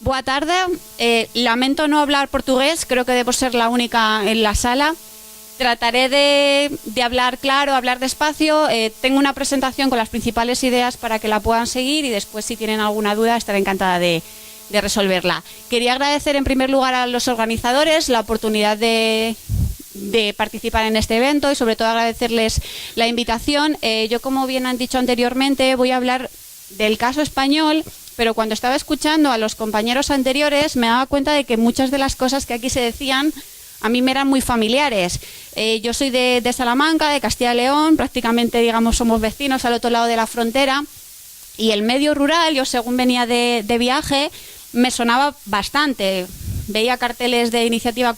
Boa tarde. Lamento no hablar portugués, creo que debo ser la única en la sala. Trataré de hablar claro, hablar despacio. Tengo una presentación con las principales ideas para que la puedan seguir y después, si tienen alguna duda, estaré encantada de resolverla. Quería agradecer en primer lugar a los organizadores la oportunidad de participar en este evento y sobre todo agradecerles la invitación. Yo, como bien han dicho anteriormente, voy a hablar del caso español, pero cuando estaba escuchando a los compañeros anteriores me daba cuenta de que muchas de las cosas que aquí se decían a mí me eran muy familiares. Yo soy de Salamanca, de Castilla y León, prácticamente, digamos, somos vecinos al otro lado de la frontera, y el medio rural, yo según venía de viaje, me sonaba bastante. Veía carteles de iniciativa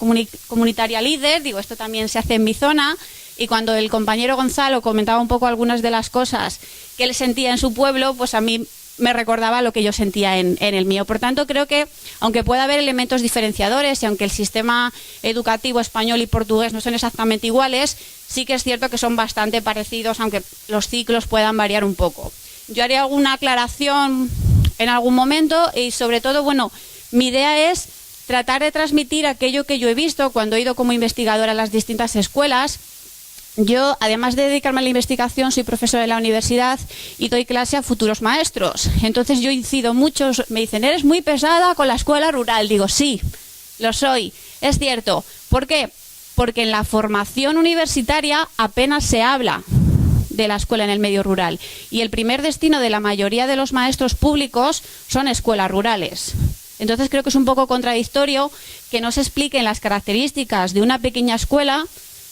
comunitaria líder, digo, esto también se hace en mi zona, y cuando el compañero Gonzalo comentaba un poco algunas de las cosas que él sentía en su pueblo, pues a mí me recordaba lo que yo sentía en el mío. Por tanto, creo que, aunque pueda haber elementos diferenciadores y aunque el sistema educativo español y portugués no son exactamente iguales, sí que es cierto que son bastante parecidos, aunque los ciclos puedan variar un poco. Yo haré alguna aclaración en algún momento y, sobre todo, bueno, mi idea es tratar de transmitir aquello que yo he visto cuando he ido como investigadora a las distintas escuelas. Yo, además de dedicarme a la investigación, soy profesora de la universidad y doy clase a futuros maestros. Entonces yo incido mucho, me dicen, eres muy pesada con la escuela rural. Digo, sí, lo soy, es cierto. ¿Por qué? Porque en la formación universitaria apenas se habla de la escuela en el medio rural. Y el primer destino de la mayoría de los maestros públicos son escuelas rurales. Entonces creo que es un poco contradictorio que no se expliquen las características de una pequeña escuela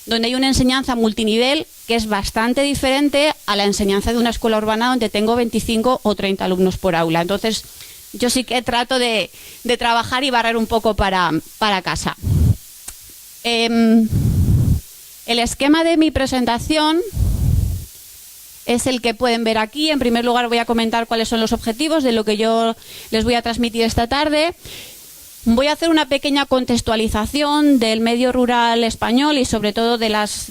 donde hay una enseñanza multinivel que es bastante diferente a la enseñanza de una escuela urbana donde tengo 25 o 30 alumnos por aula. Entonces, yo sí que trato de trabajar y barrer un poco para casa. El esquema de mi presentación es el que pueden ver aquí. En primer lugar, voy a comentar cuáles son los objetivos de lo que yo les voy a transmitir esta tarde. Voy a hacer una pequeña contextualización del medio rural español y sobre todo de las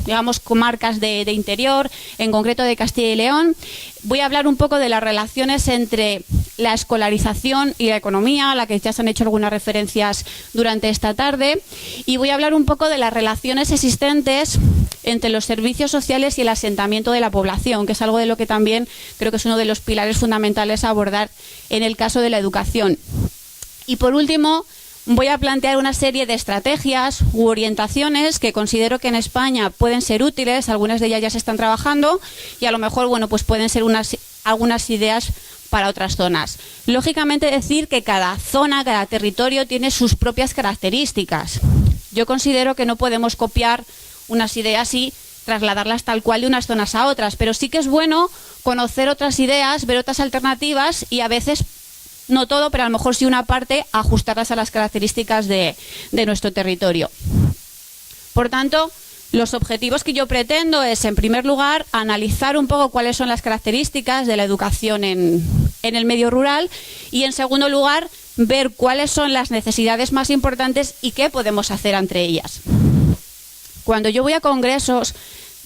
digamos, comarcas de interior, en concreto de Castilla y León. Voy a hablar un poco de las relaciones entre la escolarización y la economía, a la que ya se han hecho algunas referencias durante esta tarde, y voy a hablar un poco de las relaciones existentes entre los servicios sociales y el asentamiento de la población, que es algo de lo que también creo que es uno de los pilares fundamentales a abordar en el caso de la educación. Y por último, voy a plantear una serie de estrategias u orientaciones que considero que en España pueden ser útiles, algunas de ellas ya se están trabajando y a lo mejor, bueno, pues pueden ser algunas ideas para otras zonas. Lógicamente, decir que cada zona, cada territorio tiene sus propias características. Yo considero que no podemos copiar unas ideas y trasladarlas tal cual de unas zonas a otras, pero sí que es bueno conocer otras ideas, ver otras alternativas y a veces, no todo, pero a lo mejor sí una parte, ajustarlas a las características de nuestro territorio. Por tanto, los objetivos que yo pretendo es, en primer lugar, analizar un poco cuáles son las características de la educación en el medio rural y, en segundo lugar, ver cuáles son las necesidades más importantes y qué podemos hacer entre ellas. Cuando yo voy a congresos,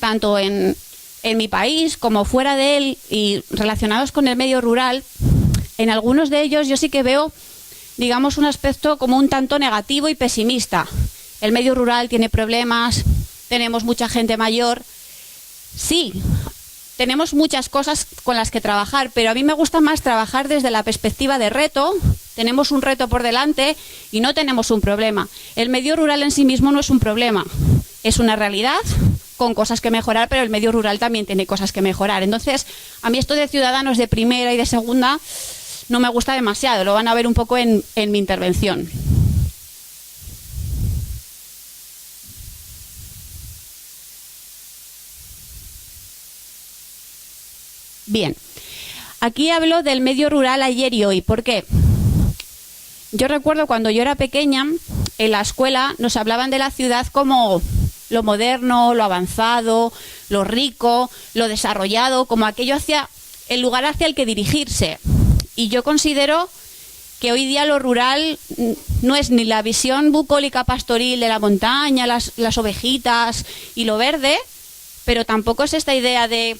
tanto en mi país como fuera de él y relacionados con el medio rural, en algunos de ellos yo sí que veo, digamos, un aspecto como un tanto negativo y pesimista. El medio rural tiene problemas, tenemos mucha gente mayor. Sí, tenemos muchas cosas con las que trabajar, pero a mí me gusta más trabajar desde la perspectiva de reto. Tenemos un reto por delante y no tenemos un problema. El medio rural en sí mismo no es un problema, es una realidad con cosas que mejorar, pero el medio rural también tiene cosas que mejorar. Entonces, a mí esto de ciudadanos de primera y de segunda no me gusta demasiado, lo van a ver un poco en mi intervención. Bien, aquí hablo del medio rural ayer y hoy. ¿Por qué? Yo recuerdo cuando yo era pequeña, en la escuela nos hablaban de la ciudad como lo moderno, lo avanzado, lo rico, lo desarrollado, como aquello hacia el lugar hacia el que dirigirse. Y yo considero que hoy día lo rural no es ni la visión bucólica pastoril de la montaña, las ovejitas y lo verde, pero tampoco es esta idea de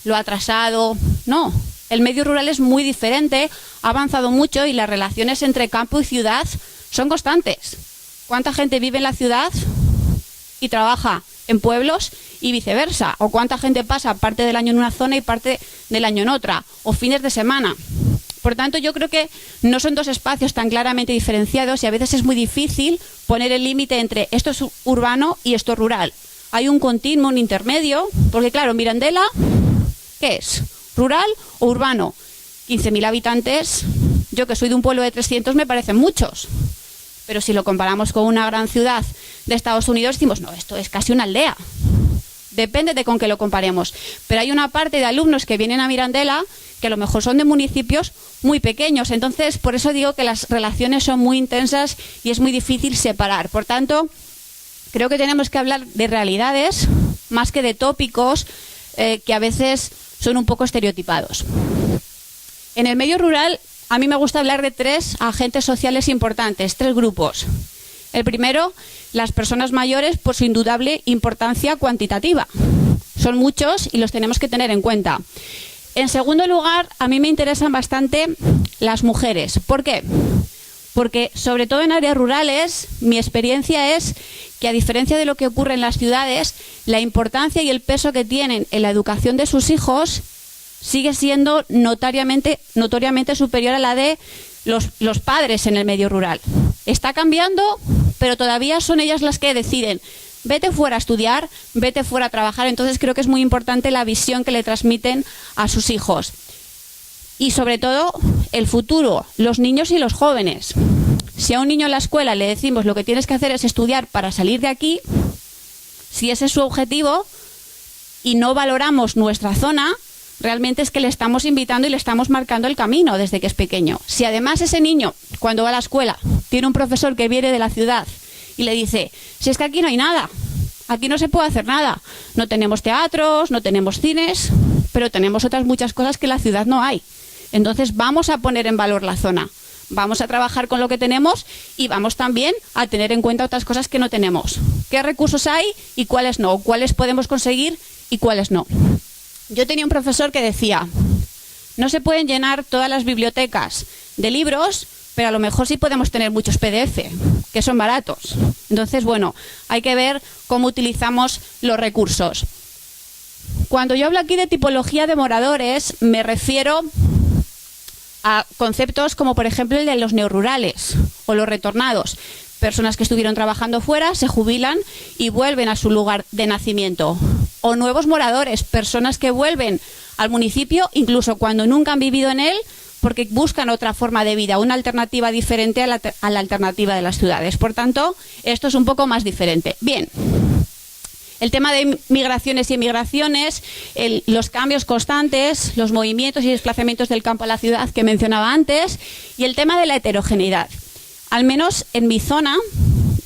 lo atrasado. No, El medio rural es muy diferente, ha avanzado mucho y las relaciones entre campo y ciudad son constantes. ¿Cuánta gente vive en la ciudad y trabaja en pueblos y viceversa? ¿O cuánta gente pasa parte del año en una zona y parte del año en otra? ¿O fines de semana? Por tanto, yo creo que no son dos espacios tan claramente diferenciados y a veces es muy difícil poner el límite entre esto es urbano y esto es rural. Hay un continuo, un intermedio, porque claro, Mirandela, ¿qué es? ¿Rural o urbano? 15.000 habitantes, yo que soy de un pueblo de 300 me parecen muchos. Pero si lo comparamos con una gran ciudad de Estados Unidos, decimos, no, esto es casi una aldea. Depende de con qué lo comparemos. Pero hay una parte de alumnos que vienen a Mirandela que a lo mejor son de municipios muy pequeños. Entonces, por eso digo que las relaciones son muy intensas y es muy difícil separar. Por tanto, creo que tenemos que hablar de realidades más que de tópicos que a veces son un poco estereotipados. En el medio rural, a mí me gusta hablar de 3 agentes sociales importantes, 3 grupos. El primero, las personas mayores por su indudable importancia cuantitativa. Son muchos y los tenemos que tener en cuenta. En segundo lugar, a mí me interesan bastante las mujeres. ¿Por qué? Porque, sobre todo en áreas rurales, mi experiencia es que, a diferencia de lo que ocurre en las ciudades, la importancia y el peso que tienen en la educación de sus hijos sigue siendo notoriamente superior a la de los padres en el medio rural. Está cambiando, pero todavía son ellas las que deciden. Vete fuera a estudiar, vete fuera a trabajar. Entonces creo que es muy importante la visión que le transmiten a sus hijos. Y sobre todo, el futuro, los niños y los jóvenes. Si a un niño en la escuela le decimos lo que tienes que hacer es estudiar para salir de aquí, si ese es su objetivo y no valoramos nuestra zona, realmente es que le estamos invitando y le estamos marcando el camino desde que es pequeño. Si además ese niño, cuando va a la escuela, tiene un profesor que viene de la ciudad y le dice, si es que aquí no hay nada, aquí no se puede hacer nada, no tenemos teatros, no tenemos cines, pero tenemos otras muchas cosas que en la ciudad no hay. Entonces vamos a poner en valor la zona, vamos a trabajar con lo que tenemos y vamos también a tener en cuenta otras cosas que no tenemos. ¿Qué recursos hay y cuáles no? ¿Cuáles podemos conseguir y cuáles no? Yo tenía un profesor que decía, no se pueden llenar todas las bibliotecas de libros, pero a lo mejor sí podemos tener muchos PDF, que son baratos. Entonces, bueno, hay que ver cómo utilizamos los recursos. Cuando yo hablo aquí de tipología de moradores, me refiero a conceptos como, por ejemplo, el de los neorurales o los retornados. Personas que estuvieron trabajando fuera, se jubilan y vuelven a su lugar de nacimiento. O nuevos moradores, personas que vuelven al municipio, incluso cuando nunca han vivido en él, porque buscan otra forma de vida, una alternativa diferente a la alternativa de las ciudades. Por tanto, esto es un poco más diferente. Bien, el tema de migraciones y emigraciones, los cambios constantes, los movimientos y desplazamientos del campo a la ciudad que mencionaba antes, y el tema de la heterogeneidad. Al menos en mi zona,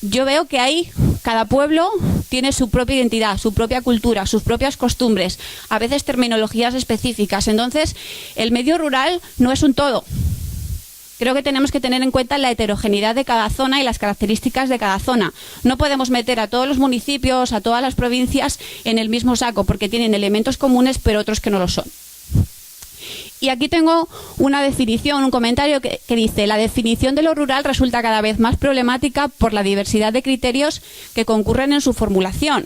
yo veo que cada pueblo tiene su propia identidad, su propia cultura, sus propias costumbres, a veces terminologías específicas. Entonces, el medio rural no es un todo. Creo que tenemos que tener en cuenta la heterogeneidad de cada zona y las características de cada zona. No podemos meter a todos los municipios, a todas las provincias en el mismo saco, porque tienen elementos comunes, pero otros que no lo son. Y aquí tengo una definición, un comentario que dice: la definición de lo rural resulta cada vez más problemática por la diversidad de criterios que concurren en su formulación.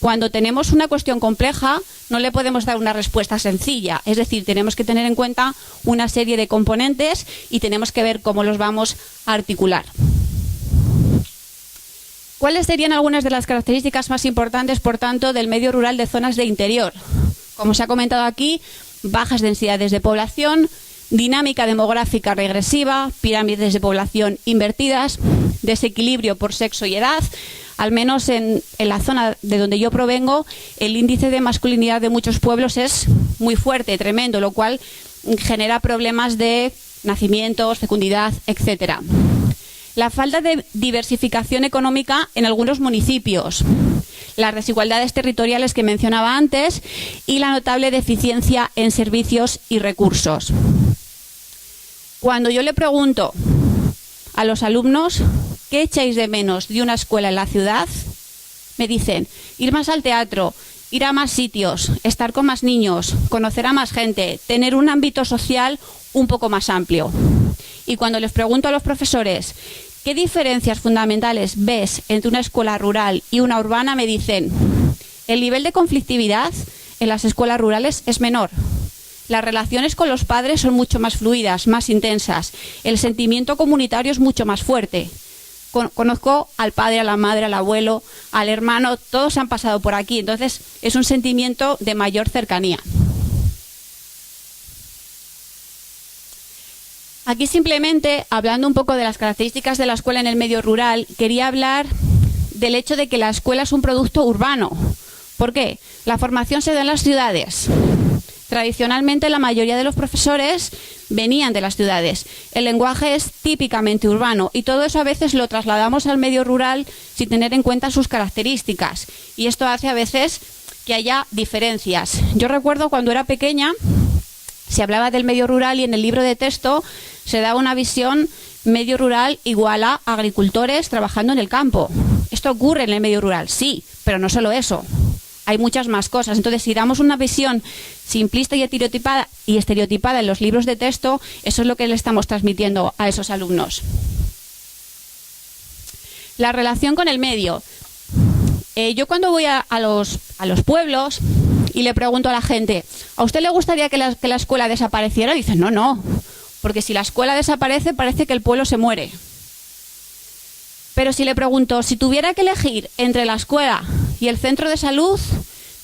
Cuando tenemos una cuestión compleja, no le podemos dar una respuesta sencilla. Es decir, tenemos que tener en cuenta una serie de componentes y tenemos que ver cómo los vamos a articular. ¿Cuáles serían algunas de las características más importantes, por tanto, del medio rural de zonas de interior? Como se ha comentado aquí, bajas densidades de población, dinámica demográfica regresiva, pirámides de población invertidas, desequilibrio por sexo y edad. Al menos en la zona de donde yo provengo, el índice de masculinidad de muchos pueblos es muy fuerte, tremendo, lo cual genera problemas de nacimientos, fecundidad, etcétera. La falta de diversificación económica en algunos municipios, las desigualdades territoriales que mencionaba antes y la notable deficiencia en servicios y recursos. Cuando yo le pregunto a los alumnos ¿qué echáis de menos de una escuela en la ciudad?, me dicen ir más al teatro, ir a más sitios, estar con más niños, conocer a más gente, tener un ámbito social un poco más amplio. Y cuando les pregunto a los profesores qué diferencias fundamentales ves entre una escuela rural y una urbana, me dicen: el nivel de conflictividad en las escuelas rurales es menor. Las relaciones con los padres son mucho más fluidas, más intensas. El sentimiento comunitario es mucho más fuerte. Conozco al padre, a la madre, al abuelo, al hermano, todos han pasado por aquí. Entonces es un sentimiento de mayor cercanía. Aquí simplemente, hablando un poco de las características de la escuela en el medio rural, quería hablar del hecho de que la escuela es un producto urbano. ¿Por qué? La formación se da en las ciudades. Tradicionalmente la mayoría de los profesores venían de las ciudades. El lenguaje es típicamente urbano y todo eso a veces lo trasladamos al medio rural sin tener en cuenta sus características. Y esto hace a veces que haya diferencias. Yo recuerdo cuando era pequeña, se hablaba del medio rural y en el libro de texto se daba una visión medio rural igual a agricultores trabajando en el campo. ¿Esto ocurre en el medio rural? Sí, pero no solo eso. Hay muchas más cosas. Entonces, si damos una visión simplista y estereotipada en los libros de texto, eso es lo que le estamos transmitiendo a esos alumnos. La relación con el medio. Yo cuando voy a los pueblos y le pregunto a la gente: ¿a usted le gustaría que la escuela desapareciera? Y dicen: no, porque si la escuela desaparece parece que el pueblo se muere. Pero si le pregunto, si tuviera que elegir entre la escuela y el centro de salud,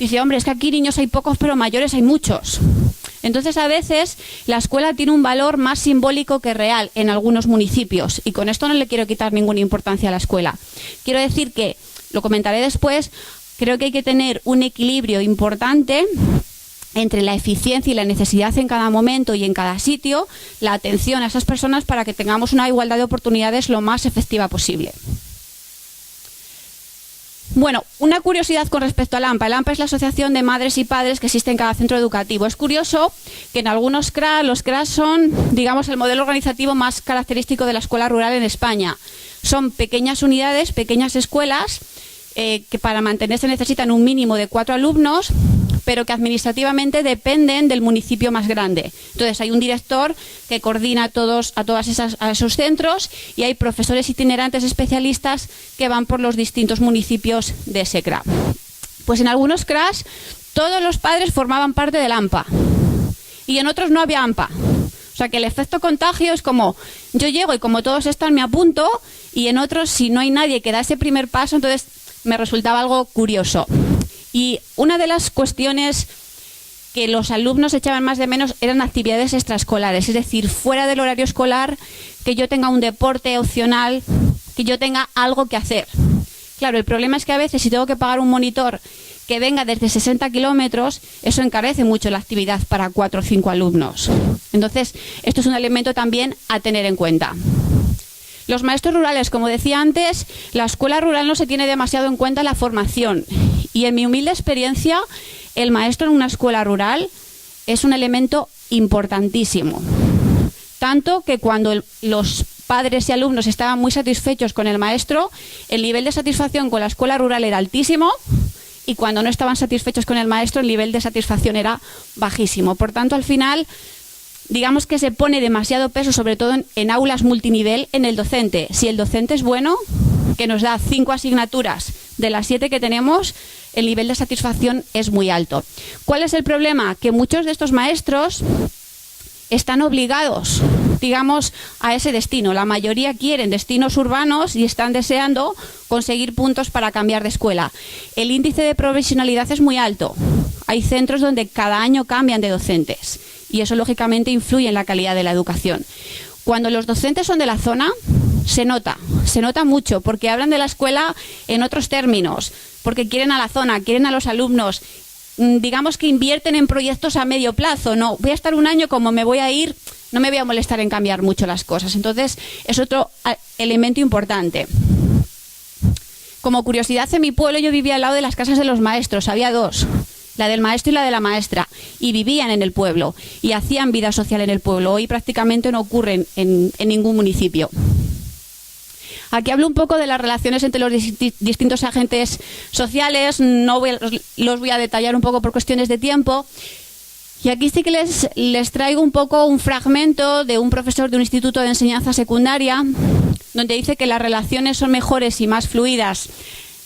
dice: hombre, es que aquí niños hay pocos, pero mayores hay muchos. Entonces, a veces, la escuela tiene un valor más simbólico que real en algunos municipios. Y con esto no le quiero quitar ninguna importancia a la escuela. Quiero decir que, lo comentaré después, creo que hay que tener un equilibrio importante entre la eficiencia y la necesidad en cada momento y en cada sitio, la atención a esas personas para que tengamos una igualdad de oportunidades lo más efectiva posible. Bueno, una curiosidad con respecto al AMPA. El AMPA es la Asociación de Madres y Padres que existe en cada centro educativo. Es curioso que en algunos CRA, los CRA son, digamos, el modelo organizativo más característico de la escuela rural en España. Son pequeñas unidades, pequeñas escuelas, que para mantenerse necesitan un mínimo de 4 alumnos, pero que administrativamente dependen del municipio más grande. Entonces hay un director que coordina a esos centros y hay profesores itinerantes especialistas que van por los distintos municipios de ese CRA. Pues en algunos CRAs todos los padres formaban parte del AMPA y en otros no había AMPA. O sea que el efecto contagio es como yo llego y como todos están me apunto, y en otros si no hay nadie que da ese primer paso, entonces me resultaba algo curioso. Y una de las cuestiones que los alumnos echaban más de menos eran actividades extraescolares, es decir, fuera del horario escolar, que yo tenga un deporte opcional, que yo tenga algo que hacer. Claro, el problema es que a veces si tengo que pagar un monitor que venga desde 60 kilómetros, eso encarece mucho la actividad para 4 o 5 alumnos. Entonces, esto es un elemento también a tener en cuenta. Los maestros rurales, como decía antes, la escuela rural no se tiene demasiado en cuenta la formación. Y en mi humilde experiencia, el maestro en una escuela rural es un elemento importantísimo. Tanto que cuando los padres y alumnos estaban muy satisfechos con el maestro, el nivel de satisfacción con la escuela rural era altísimo, y cuando no estaban satisfechos con el maestro, el nivel de satisfacción era bajísimo. Por tanto, al final, digamos que se pone demasiado peso, sobre todo en aulas multinivel, en el docente. Si el docente es bueno, que nos da 5 asignaturas de las 7 que tenemos, el nivel de satisfacción es muy alto. ¿Cuál es el problema? Que muchos de estos maestros están obligados, digamos, a ese destino. La mayoría quieren destinos urbanos y están deseando conseguir puntos para cambiar de escuela. El índice de provisionalidad es muy alto. Hay centros donde cada año cambian de docentes y eso lógicamente influye en la calidad de la educación. Cuando los docentes son de la zona, se nota mucho, porque hablan de la escuela en otros términos, porque quieren a la zona, quieren a los alumnos, digamos que invierten en proyectos a medio plazo. No, voy a estar un año, como me voy a ir, no me voy a molestar en cambiar mucho las cosas. Entonces, es otro elemento importante. Como curiosidad, en mi pueblo yo vivía al lado de las casas de los maestros, había 2. La del maestro y la de la maestra, y vivían en el pueblo y hacían vida social en el pueblo. Hoy prácticamente no ocurren en ningún municipio. Aquí hablo un poco de las relaciones entre los distintos agentes sociales, los voy a detallar un poco por cuestiones de tiempo. Y aquí sí que les traigo un poco un fragmento de un profesor de un instituto de enseñanza secundaria, donde dice que las relaciones son mejores y más fluidas,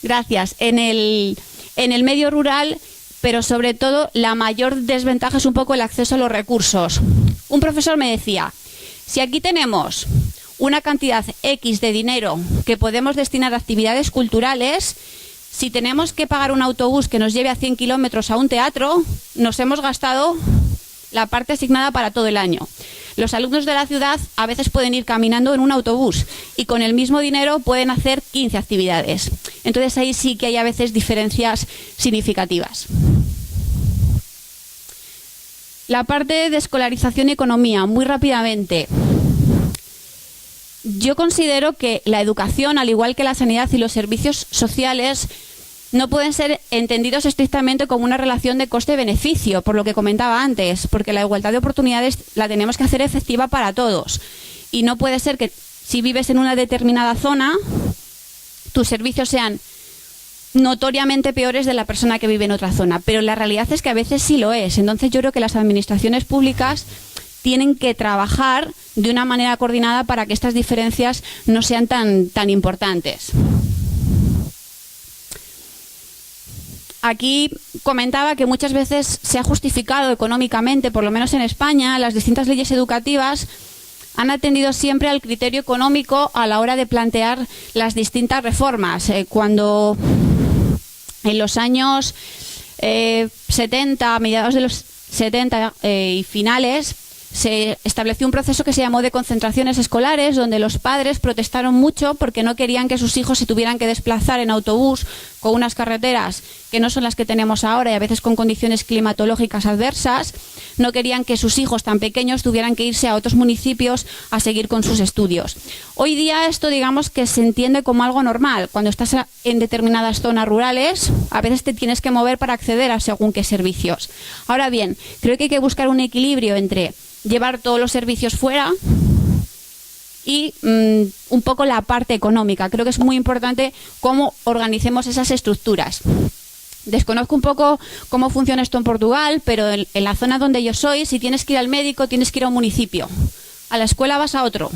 gracias, en el medio rural, pero sobre todo la mayor desventaja es un poco el acceso a los recursos. Un profesor me decía, si aquí tenemos una cantidad X de dinero que podemos destinar a actividades culturales, si tenemos que pagar un autobús que nos lleve a 100 kilómetros a un teatro, nos hemos gastado la parte asignada para todo el año. Los alumnos de la ciudad a veces pueden ir caminando en un autobús y con el mismo dinero pueden hacer 15 actividades. Entonces ahí sí que hay a veces diferencias significativas. La parte de escolarización y economía, muy rápidamente. Yo considero que la educación, al igual que la sanidad y los servicios sociales, no pueden ser entendidos estrictamente como una relación de coste-beneficio, por lo que comentaba antes, porque la igualdad de oportunidades la tenemos que hacer efectiva para todos. Y no puede ser que si vives en una determinada zona, tus servicios sean notoriamente peores de la persona que vive en otra zona. Pero la realidad es que a veces sí lo es. Entonces yo creo que las administraciones públicas tienen que trabajar de una manera coordinada para que estas diferencias no sean tan importantes. Aquí comentaba que muchas veces se ha justificado económicamente, por lo menos en España, las distintas leyes educativas han atendido siempre al criterio económico a la hora de plantear las distintas reformas. Cuando en los años 70, a mediados de los 70 y finales, se estableció un proceso que se llamó de concentraciones escolares, donde los padres protestaron mucho porque no querían que sus hijos se tuvieran que desplazar en autobús con unas carreteras que no son las que tenemos ahora y a veces con condiciones climatológicas adversas. No querían que sus hijos tan pequeños tuvieran que irse a otros municipios a seguir con sus estudios. Hoy día esto, digamos, que se entiende como algo normal. Cuando estás en determinadas zonas rurales, a veces te tienes que mover para acceder a según qué servicios. Ahora bien, creo que hay que buscar un equilibrio entre llevar todos los servicios fuera y un poco la parte económica. Creo que es muy importante cómo organicemos esas estructuras. Desconozco un poco cómo funciona esto en Portugal, pero en la zona donde yo soy, si tienes que ir al médico, tienes que ir a un municipio. A la escuela vas a otro.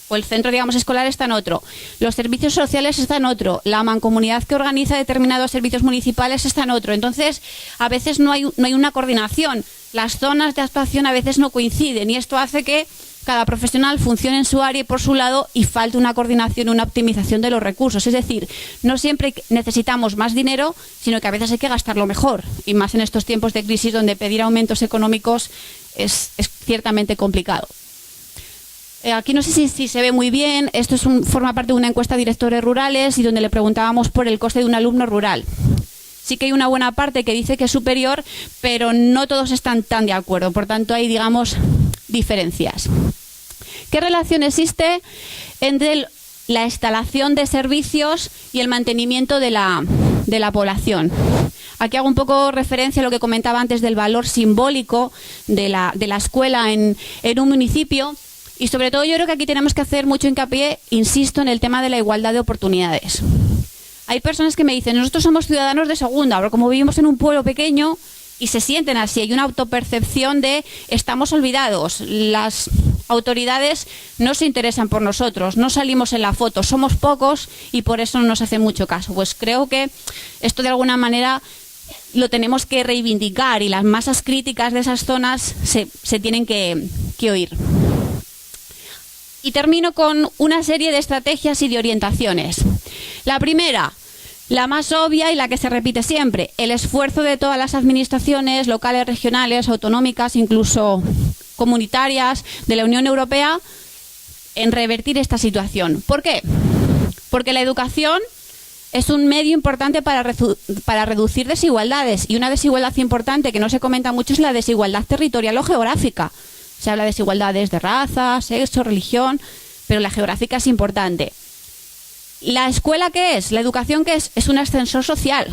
O el centro, digamos, escolar está en otro. Los servicios sociales están en otro. La mancomunidad que organiza determinados servicios municipales está en otro. Entonces, a veces no hay una coordinación. Las zonas de actuación a veces no coinciden y esto hace que cada profesional funcione en su área y por su lado y falte una coordinación, una optimización de los recursos. Es decir, no siempre necesitamos más dinero, sino que a veces hay que gastarlo mejor. Y más en estos tiempos de crisis donde pedir aumentos económicos es ciertamente complicado. Aquí no sé si se ve muy bien. Esto forma parte de una encuesta de directores rurales y donde le preguntábamos por el coste de un alumno rural. Sí que hay una buena parte que dice que es superior, pero no todos están tan de acuerdo. Por tanto, hay, digamos, diferencias. ¿Qué relación existe entre la instalación de servicios y el mantenimiento de la población? Aquí hago un poco referencia a lo que comentaba antes del valor simbólico de la escuela en un municipio. Y sobre todo yo creo que aquí tenemos que hacer mucho hincapié, insisto, en el tema de la igualdad de oportunidades. Hay personas que me dicen, nosotros somos ciudadanos de segunda, pero como vivimos en un pueblo pequeño y se sienten así, hay una autopercepción de estamos olvidados, las autoridades no se interesan por nosotros, no salimos en la foto, somos pocos y por eso no nos hacen mucho caso. Pues creo que esto de alguna manera lo tenemos que reivindicar y las masas críticas de esas zonas se tienen que oír. Y termino con una serie de estrategias y de orientaciones. La primera, la más obvia y la que se repite siempre, el esfuerzo de todas las administraciones locales, regionales, autonómicas, incluso comunitarias de la Unión Europea en revertir esta situación. ¿Por qué? Porque la educación es un medio importante para reducir desigualdades y una desigualdad importante que no se comenta mucho es la desigualdad territorial o geográfica. Se habla de desigualdades de raza, sexo, religión, pero la geográfica es importante. ¿La escuela qué es? ¿La educación qué es? Es un ascensor social.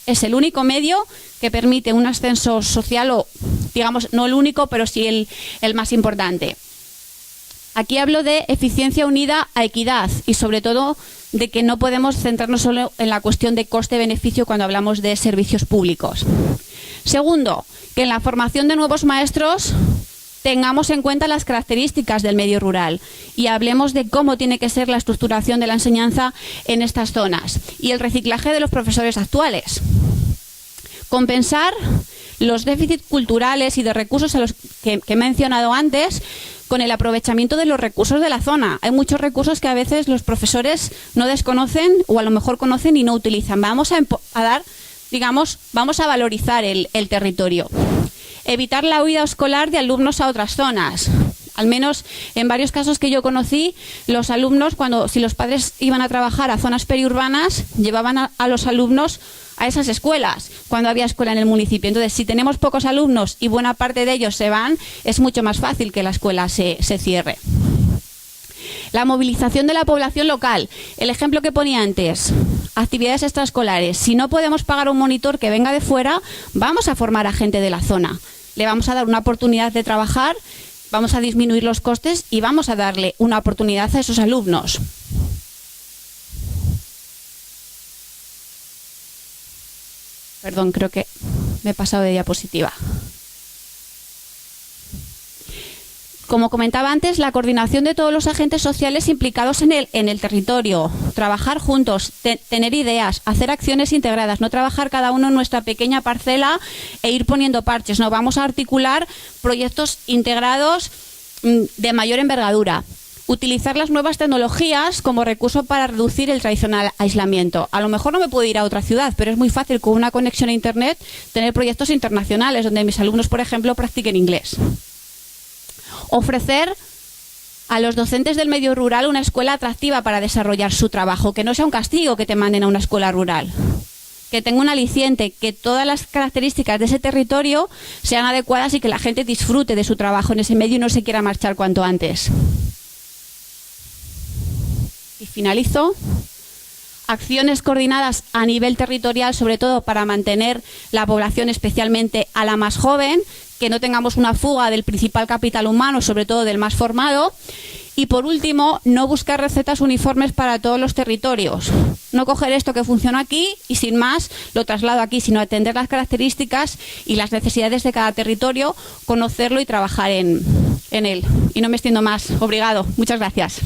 Es el único medio que permite un ascenso social, o digamos, no el único, pero sí el más importante. Aquí hablo de eficiencia unida a equidad y sobre todo de que no podemos centrarnos solo en la cuestión de coste-beneficio cuando hablamos de servicios públicos. Segundo, que en la formación de nuevos maestros tengamos en cuenta las características del medio rural y hablemos de cómo tiene que ser la estructuración de la enseñanza en estas zonas y el reciclaje de los profesores actuales. Compensar los déficits culturales y de recursos a los que he mencionado antes con el aprovechamiento de los recursos de la zona. Hay muchos recursos que a veces los profesores no desconocen o a lo mejor conocen y no utilizan. Vamos a valorizar el territorio. Evitar la huida escolar de alumnos a otras zonas. Al menos en varios casos que yo conocí, los alumnos, si los padres iban a trabajar a zonas periurbanas, llevaban a los alumnos a esas escuelas, cuando había escuela en el municipio. Entonces, si tenemos pocos alumnos y buena parte de ellos se van, es mucho más fácil que la escuela se cierre. La movilización de la población local. El ejemplo que ponía antes, actividades extraescolares. Si no podemos pagar un monitor que venga de fuera, vamos a formar a gente de la zona. Le vamos a dar una oportunidad de trabajar, vamos a disminuir los costes y vamos a darle una oportunidad a esos alumnos. Perdón, creo que me he pasado de diapositiva. Como comentaba antes, la coordinación de todos los agentes sociales implicados en el territorio, trabajar juntos, tener ideas, hacer acciones integradas, no trabajar cada uno en nuestra pequeña parcela e ir poniendo parches. No, vamos a articular proyectos integrados de mayor envergadura. Utilizar las nuevas tecnologías como recurso para reducir el tradicional aislamiento. A lo mejor no me puedo ir a otra ciudad, pero es muy fácil con una conexión a Internet tener proyectos internacionales donde mis alumnos, por ejemplo, practiquen inglés. Ofrecer a los docentes del medio rural una escuela atractiva para desarrollar su trabajo, que no sea un castigo que te manden a una escuela rural, que tenga un aliciente, que todas las características de ese territorio sean adecuadas y que la gente disfrute de su trabajo en ese medio y no se quiera marchar cuanto antes. Y finalizo. Acciones coordinadas a nivel territorial, sobre todo para mantener la población, especialmente a la más joven, que no tengamos una fuga del principal capital humano, sobre todo del más formado. Y por último, no buscar recetas uniformes para todos los territorios. No coger esto que funciona aquí y sin más lo traslado aquí, sino atender las características y las necesidades de cada territorio, conocerlo y trabajar en él. Y no me extiendo más. Obrigado. Muchas gracias.